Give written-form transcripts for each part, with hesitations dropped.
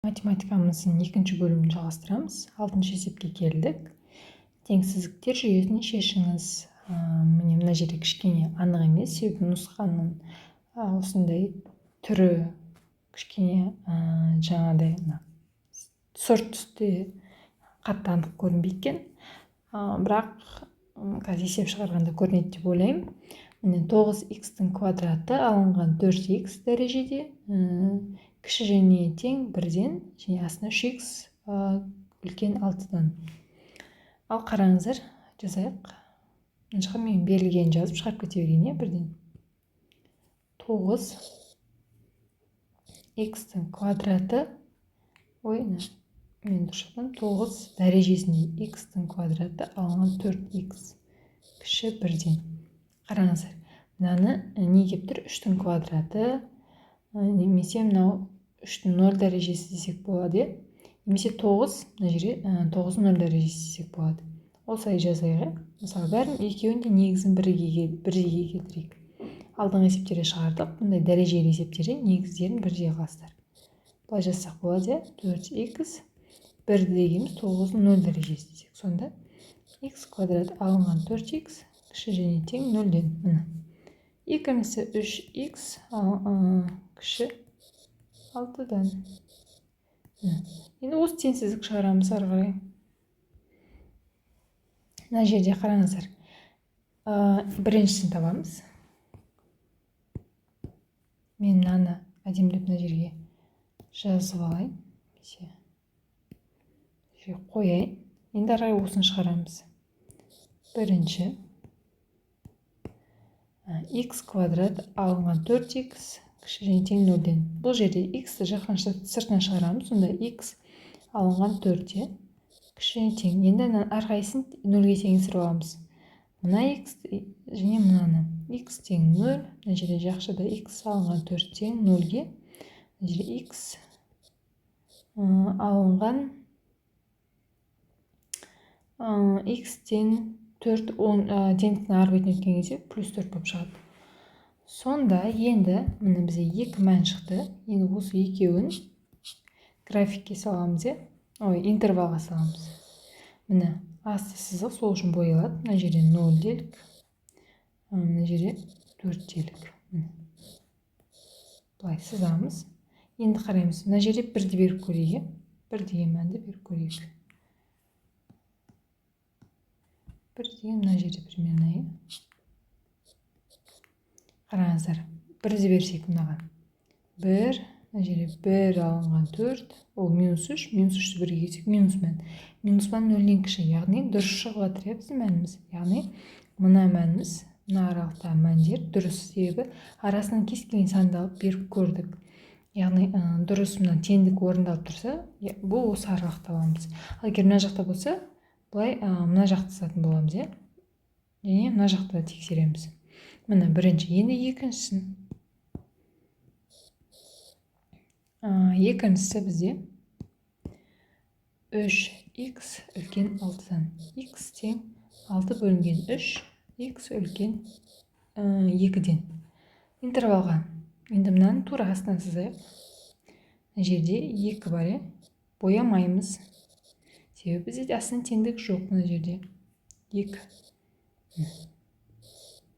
Математикамыздың екінші бөлімін жалғастырамыз. 6-шы есепке келдік. Теңсіздіктер жүйесін шешіңіз. Міне мына жерде кішкене анық емес, себебі нұсқаның осындай түрі кішкене жаңағыдай сұр түсте қатты анық көрінбейді екен. Бірақ қазір есеп шығарғанда көрінеді деп ойлаймын. Міне 9х-тің квадраты алынған 4х дәрежеде кіші және тең 1-ден және астына 3х үлкен 6-дан. Ал қараңыздар, жазайық. Мына жаққа мен берілгенін жазып шығарып кете берейін, 1-ден. 9х-тің квадраты, мен дұрыс жаздым, 9 дәрежесінде х-тің квадраты алынған 4х кіші 1-ден. Қараңыздар, мынаны не деп тұр? 3-тің квадраты, немесе мынау 3-тің 0 дәрежесі десек болады. Немесе 9, мына жерге 9-ның 0 дәрежесі десек болады. Осылай жазайық. Мысалы, бәрін екеуінде негізін бірге келтірейік. Алдыңғы есептерде шығардық. Бұндай дәрежелі есептерде негіздерін бірге қыласыздар. Былай жазсақ болады, 4х 1 дегеніміз 9-ның 0 дәрежесі десек. Сонда х квадрат алынған 4х кіші және тең 0-ден. Міне. Екіншісі 3х кіші 6-дан. Енді осы теңсіздік шығарамыз ары қарай. Мына жерде қараңыздар. Біріншісін табамыз. Мен мынаны әдемілеп мына жерге жазып алайын. Қояйын. Енді ары қарай осыны шығарамыз. Бірінші х квадрат алынған 4х кіші және тең 0-ден. Бұл жерде х-ті сыртынан шығарамыз. Сонда х алынған 4-те кіші және тең. Енді әрқайсысын 0-ге теңестіріп аламыз. Мына х және мынаны. Х тең 0. Мына жерде жақшыда х алынған 4 тең 0-ге. Мына жерде х алынған х тең 4 теңдіктің ар бетіне өткен кезде плюс 4 болып шығады. Сонда енді міне бізде 2 мән шықты. Енді осы екеуін графикке саламыз, интервалға саламыз. Міне асты сызық сол үшін боялады. Мына жерде 0 делік, мына жерде 4 делік. Бұлай сызамыз. Енді қараймыз. Мына жерде 1-ді беріп көрейік. 1 деген мәнді беріп көрейік. 1 деген мына жерде примерно. Қараңыздар, 1-ді берсек мынаған. 1, мына жерде 1 алынған 4, ол минус 3, минус 3-ті 1-ге кетсек, минус мән. Минус мән 0-ден кіші, яғни дұрыс шығып жатыр біздің мәніміз. Яғни мына мәніміз, мына аралықтағы мәндер дұрыс, себебі арасынан кез келген санды алып беріп көрдік. Яғни дұрыс мына теңдік орындалып тұрса, бұл осы аралықты аламыз. Ал егер мына жақта болса, бұлай мына жақты сатын боламыз, және мына жақты да тексереміз. Міне бірінші, енді екіншісін. Екіншісі бізде 3х үлкен 6-дан. Х тең 6 бөлінген 3, х үлкен 2-ден. Интервалға. Енді мынаны тура астынан сызайық. Мына жерде 2 бар, боямаймыз. Себебі бізде астынан теңдік жоқ мына жерде. 2.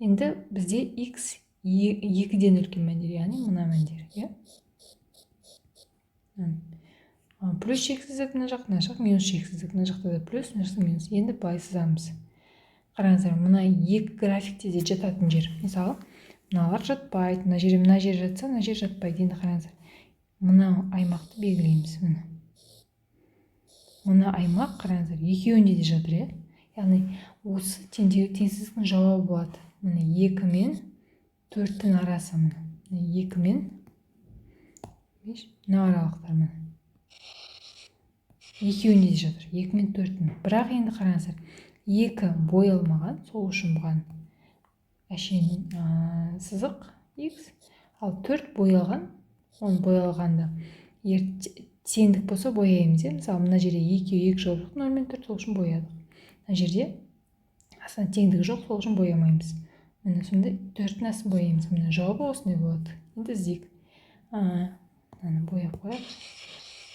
Енді бізде х 2-ден үлкен мәндер, яғни мына мәндер. Плюс шексіздік мына жақ, минус шексіздік мына жақта да плюс, мына жақта минус. Енді былай сызамыз. Қараңыздар, мына екі графикте де жататын жер. Мысалы, мыналар жатпайды, мына жер жатса, мына жер жатпайды. Енді қараңыздар, мына аймақты белгілейміз. Мына аймақ, қараңыздар, екеуінде де жатыр. Яғни осы теңсіздіктің жауабы болады. Міне 2 мен 4-тің арасы. 2 мен мына аралықтар. Екеуінде де жатыр. 2 мен 4-тің. Бірақ енді қараңыздар, 2 боялмаған, сол үшін бұған әшейін сызық х. Ал 4 боялған, оны боялғанда теңдік болса бояймыз. Мысалы, мына жерде 2 жоқ, 0 мен 4, сол үшін боядық. Мына жерде астына теңдік жоқ, сол үшін боямаймыз. Міне сонда 4-тің асын бояймыз. Міне жауабы осындай болады. Енді іздейік. Мынаны бояп қояйық.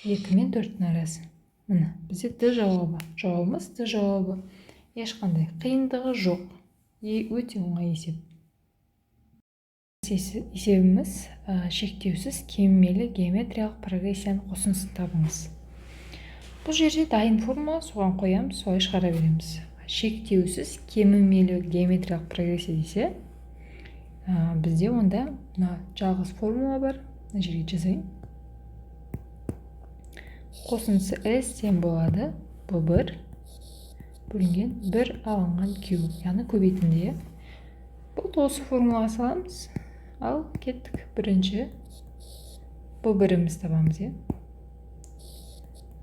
2 мен 4-тің арасы. Міне, бізде Д жауабы. Жауабымыз Д жауабы. Ешқандай қиындығы жоқ. Өте оңай есеп. Есебіміз шектеусіз кемімелі геометриялық прогрессияның қосындысын табыңыз. Бұл жерде дайын формула, соған қоямыз, солай шығара береміз. Шектеусіз кемімелі геометриялық прогрессия десе, бізде онда жалғыз формула бар. Мына жерге жазайын. Қосындысы S тең болады B1 бөлінген 1 алынған Q, яғни көбейтінде. Бұл осы формулаға саламыз. Ал кеттік. Бірінші B1-іміз табамыз.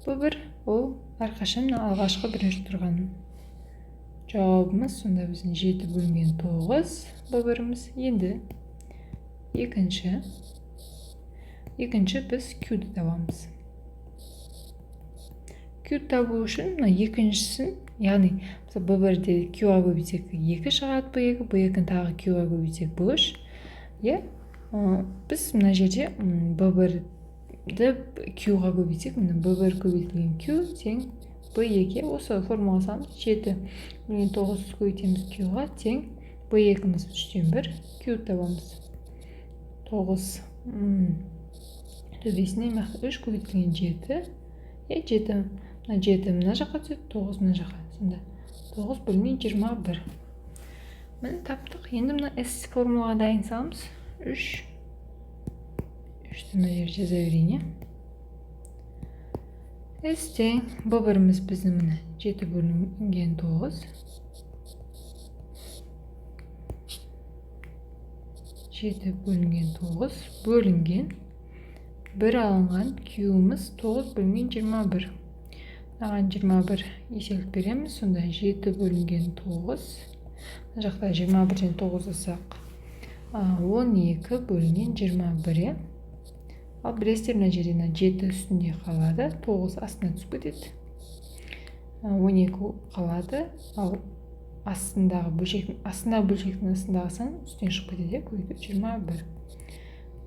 B1 ол әрқашан алғашқы бірінші тұрған жауабымыз. Сонда біздің 7 бөлінген 9 B1-іміз. Енді екінші біз Q-ді табамыз. Q табу үшін екіншісін, яғни B1-де Q-ға көбейтсек 2 шығады B2, B2-ні тағы Q-ға көбейтсек B3. Біз мына жерде B1-ді Q-ға көбейтсек, B1 көбейтілген Q тең B2. Осы формула саламыз. 7 бөлінген 9 көбейтеміз Q-ға тең B2-міз 3-тен 1 Q табамыз. 9 төбесіне 3 көбейтілген 7. 7 мына жаққа түседі, 9 мына жаққа. Сонда 9 бөлінген 21. Міне таптық. Енді мына S формулаға дайын саламыз. 3 мына жерге жаза берейін. S тең B1-іміз біздің міне 7 бөлінген 9. 7 бөлінген 9 бөлінген 1 алынған Q-іміз 9 бөлінген 21. Мынаған 21 еселік береміз. Сонда 7 бөлінген 9. Мына жақта 21-ден 9 алсақ 12 бөлінген 21. Ал білесіздер, мына жерде 7 үстінде қалады, 9 астына түсіп кетеді. 12 қалады. Ал астындағы бөлшектің астындағы сан үстіне шығып кетеді. Көбейту 21.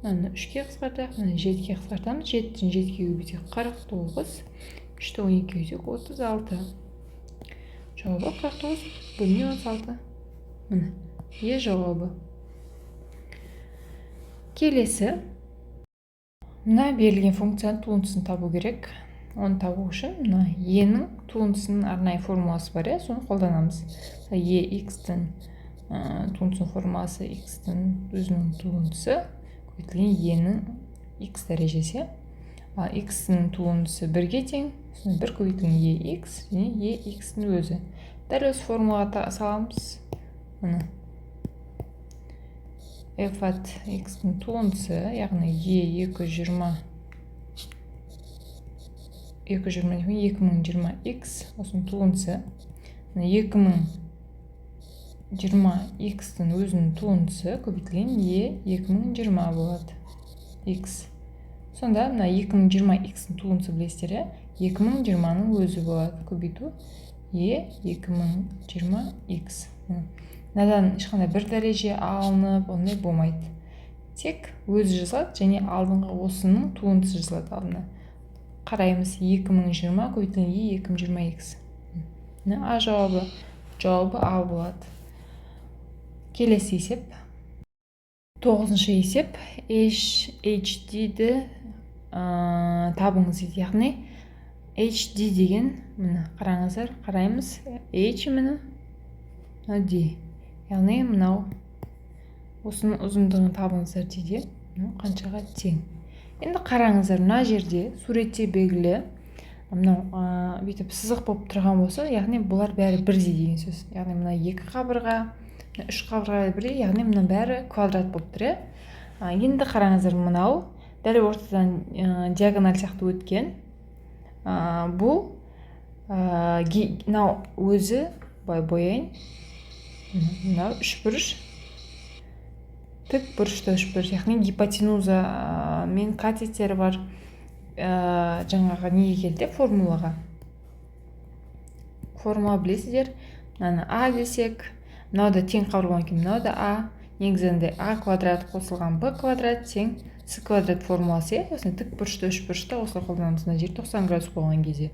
Мынаны 3-ке қысқартайық, мынаны 7-ке қысқартамыз. 7-тен 7-ке көбейтсек 49, 3-тен 12-ке көбейтсек 36. Жауабы 49 бөлінген 36. Міне, Е жауабы. Келесі, мына берілген функцияның туындысын табу керек. Оны табу үшін мына Е-нің туындысының арнайы формуласы бар, соны қолданамыз. Е X-тің туындысының формуласы X-тің өзінің туындысы көбейтілген Е-нің X дәрежесі. X-тің туындысы 1-ге тең, 1 көбейтілген EX және EX-тің өзі. Дәл осы формулаға саламыз. F at X-тің туындысы, яғни E2020X осының туындысы. 2020X-тің өзінің туындысы көбейтілген E2020 болады. X. Сонда 2020X-тің туындысы білесіздер, 2020-ның өзі болады. Көбейту E2020X. Надан ешқандай бір дәреже алынып, ондай болмайды. Тек өзі жазылады және алдыңғы осының туындысы жазылады алдына. Қараймыз 2020 көбейтілген E2020X. А жауабы А болады. Келесі есеп. 9-шы есеп. HD-ді табыңыз дейді. Яғни HD деген, қараңыздар, қараймыз. H міне D. Яғни мынау осының ұзындығын табыңыздар дейді. Қаншаға тең. Енді қараңыздар, мына жерде суретте белгілі мынау бүйтіп сызық болып тұрған болса, яғни бұлар бәрі бірдей деген сөз. Яғни мына 2 қабырға, 3 қабырға бірдей, яғни мына бәрі квадрат болып тұр. Енді қараңыздар, мынау дәл ортадан диагональ сияқты өткен. Бұл мынау өзі бояйын. Мынау 3 бұрыш, тік бұрышты 3 бұрыш, яғни гипотенуза мен катеттері бар. Жаңағы неге келді? Формулаға. Формула білесіздер. Мынаны А десек, мынау да тең қабырған екен, мынау да А. Негізінде А квадрат қосылған Б квадрат тең с квадрат формуласы, осыны тік бұрышты үш бұрышта осылай қолданамыз мына жер 90 градус болған кезде.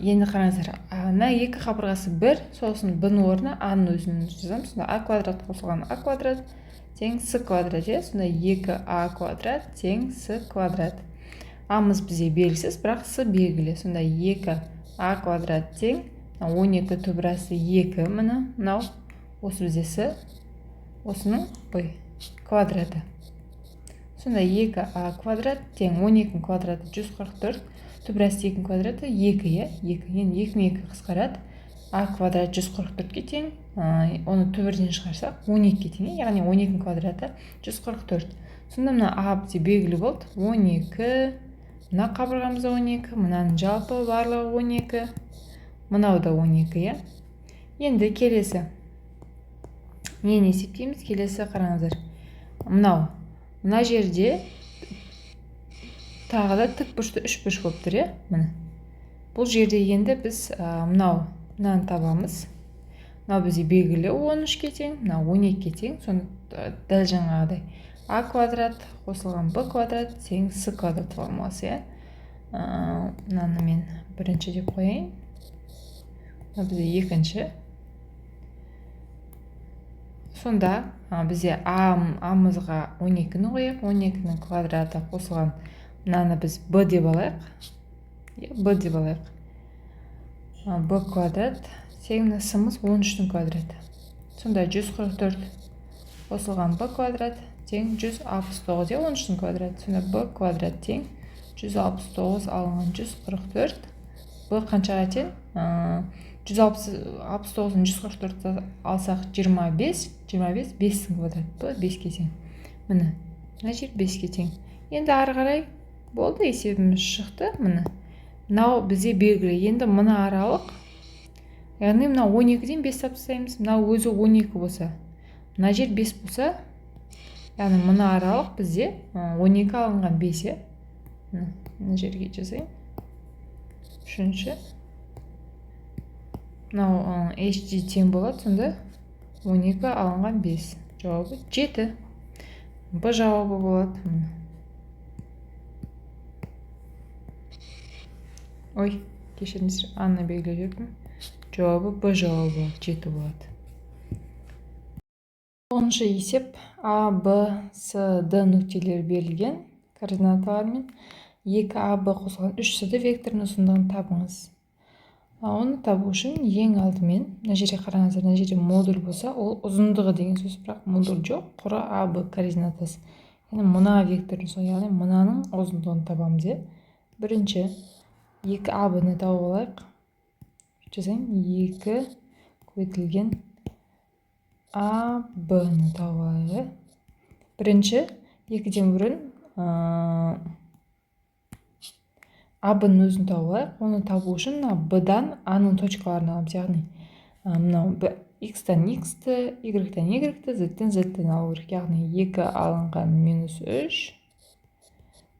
Енді қараңыздар, мына екі қабырғасы бір, сосын b-ның орнына a-ның өзін жазамыз. Сонда a квадрат қосылған a квадрат тең с квадрат. Сонда 2a квадрат тең с квадрат. А-мыз бізде белгісіз, бірақ с белгілі. Сонда 2a квадрат тең 12 түбірасы 2, мынау осы бізде с, осының квадраты. Сонда 2a квадрат тең 12 квадраты 144, түбірасы 2 квадраты 2, енді 2 мен 2 қысқарады. a квадрат 144-ке тең, оны түбірден шығарсақ 12-ке тең, яғни 12 квадраты 144. Сонда мына a бізде белгілі болды, 12, мына қабырғамызда 12, мынаның жалпы барлығы 12, мынау да 12. Енді келесі нені есептейміз? Келесі қараңыздар, мына жерде тағы да тік бұрышты үш бұрыш болып тұр, міне. Бұл жерде енді біз мынаны табамыз. Мынау бізде белгілі 13-ке тең, мынау 12-ке тең. Сонда дәл жаңағыдай a квадрат қосылған b квадрат тең с квадрат формуласы. Мынаны мен бірінші деп қояйын. Мына бізде екінші. Сонда бізде a-мызға 12-ні қояйық, 12-ның квадраты қосылған, мынаны біз b деп алайық. b деп алайық. b квадрат тең с-мыз 13-дің квадраты. Сонда 144 қосылған b квадрат тең 169, 13-дің квадраты. Сонда b квадрат тең 169 алынған 144. b қаншаға тең? 169-ын 144 алсақ 25, 5-дің квадраты. b 5-ке тең. Міне, мына жер 5-ке тең. Енді ары қарай болды, есебіміз шықты. Мынау бізде белгілі. Енді мына аралық, яғни мына 12-ден 5 тапсаймыз. Мына өзі 12 болса, мына жер 5 болса, яғни мына аралық бізде 12 алынған 5. Мына жерге жазайын. Үшінші. Мынау HD тең болады, сонда 12 алынған 5. Жауабы 7. Б жауабы болады. Ой, кешіріңіздер, Анна белгілеп жүрдім. Жауабы Б жауабы 7 болады. 10-шы есеп. А, Б, С, Д нүктелері берілген координаталармен 2А, Б қосылған 3С векторының ұзындығын табыңыз. Оны табу үшін ең алдымен, мына жерге қараңыздар, мына жерде модуль болса, ол ұзындығы деген сөз, бірақ модуль жоқ, құры А, Б координатасы. Яғни мына вектордың ұзындығы, яғни мынаның ұзындығын табамыз. Бірінші 2А, Б-ны тауып алайық. Жазайын, 2 көбейтілген А, Б-ны тауып алайық. Бірінші 2-ден бұрын А-Б-ның өзін тауып алайық. Оны табу үшін Б-дан А-ның точкаларын аламыз. Яғни мынау X-тан X-ті, Y-тан Y-ті, Z-тен Z-тен алу керек. Яғни 2 алынған минус 3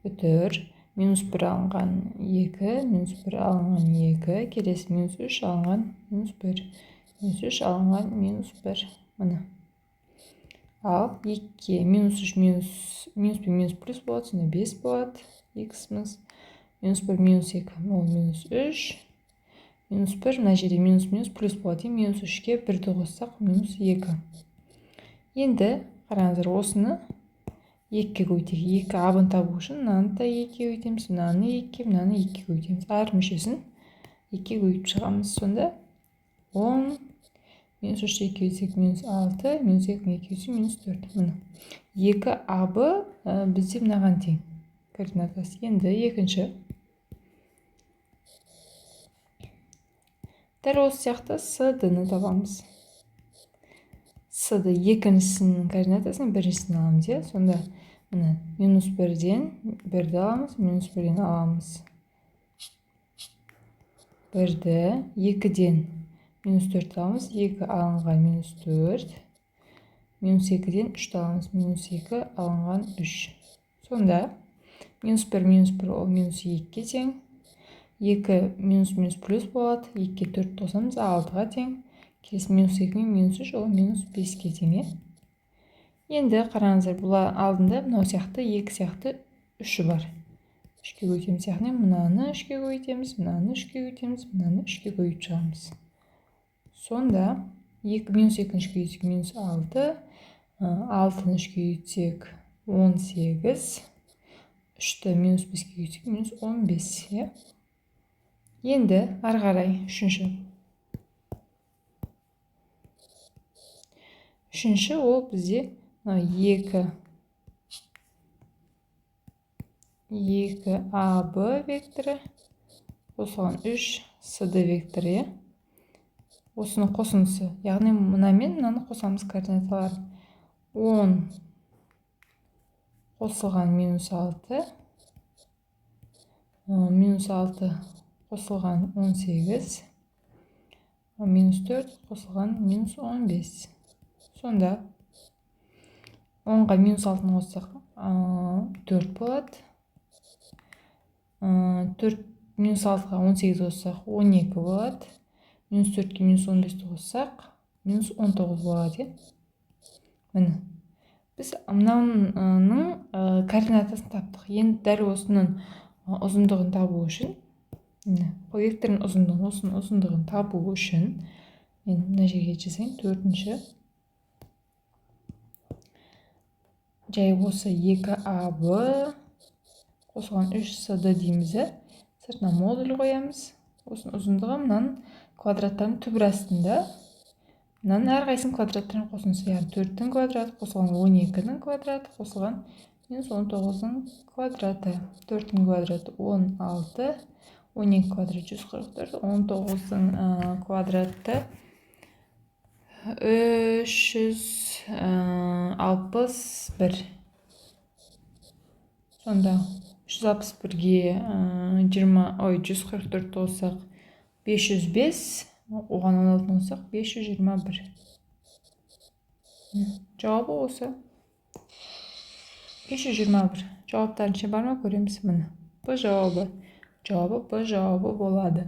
бүтір, минус 1 алынған 2, минус 1 алынған 2, келесі минус 3 алынған минус 1, минус 3 алынған минус 1. Мына. Ал 2, минус 3, минус 1, минус плюс болады, сонда 5 болады. X-мыз. Минус 1, минус 2, ол минус 3. Минус 1, мына жерде минус плюс болады. Минус 3-ке 1-ді қоссақ, минус 2. Енді, қараңыздар, осыны 2-ке көбейтейік. 2 А-бын табу үшін, мынаны да 2-ке көбейтеміз, мынаны 2, мынаны 2-ке көбейтеміз. Әр мүшесін 2-ке көбейтіп шығамыз. Сонда 10, минус 3-ті 2 көбейтсек, минус 6, минус 2-ні 2 көбейтсек, минус 4. Мына 2 А-бы бізде мынаған тең координатасы. Енді екінші. Дәл осы сияқты С-ді табамыз. С-ді екіншісінің координатасын біріншісін аламыз. Сонда мына минус 1-ден 1-ді аламыз, минус 1-ден аламыз 1-ді, 2-ден минус 4 аламыз, 2 алынған минус 4, минус 2-ден 3-ді аламыз, минус 2 алынған 3. Сонда минус 1, минус 1 ол минус 2-ке тең. 2 минус плюс болады. 2-ке 4 қосамыз, 6-ға тең. Келесі минус 2 мен минус 3 ол минус 5-ке тең. Енді қараңыздар, бұл алдында мынау сияқты 2 сияқты 3 бар. 3-ке көйтеміз, яғни мынаны 3-ке көйтеміз, мынаны 3-ке көйтеміз, мынаны 3-ке көйіп шығамыз. Сонда 2 минус 2-ні 3-ке көйтсек минус 6, 6-ны 3-ке көйтсек 18, 3-ті минус 5-ке көйтсек минус 15. Енді ары қарай үшінші ол бізде 2AB векторы қосылған 3CD векторы. Осының қосындысы, яғни мынамен мынаны қосамыз координаталарын. 10 қосылған минус 6, минус 6 қосылған 18, минус 4 қосылған минус 15. Сонда 10-ға минус 6-ны қоссақ 4 болады. Минус 6-ға 18 қоссақ 12 болады. Минус 4-ке минус 15-ті қоссақ минус 19 болады. Міне, біз мынаның координатасын таптық. Енді дәл осының ұзындығын табу үшін, вектордың ұзындығын, осының ұзындығын табу үшін, мен мына жерге жазайын, 4-ші жай осы 2AB қосылған 3CD дейміз. Сыртына модуль қоямыз. Осының ұзындығы мынаның квадраттардың түбір астында. Мынаның әрқайсының квадраттарын қосындысы, яғни 4-тің квадраты қосылған 12-нің квадраты қосылған минус 19-ның квадраты. 4-тің квадраты 16, 12 квадрат 144, 19-ның квадраты 361. Сонда 361-ге 144 қоссақ 505, оған 16 қоссақ 521. Жауабы осы. 521. Жауаптарын ше бар ма, көреміз. Міне. Б жауабы. Жауабы Б жауабы болады.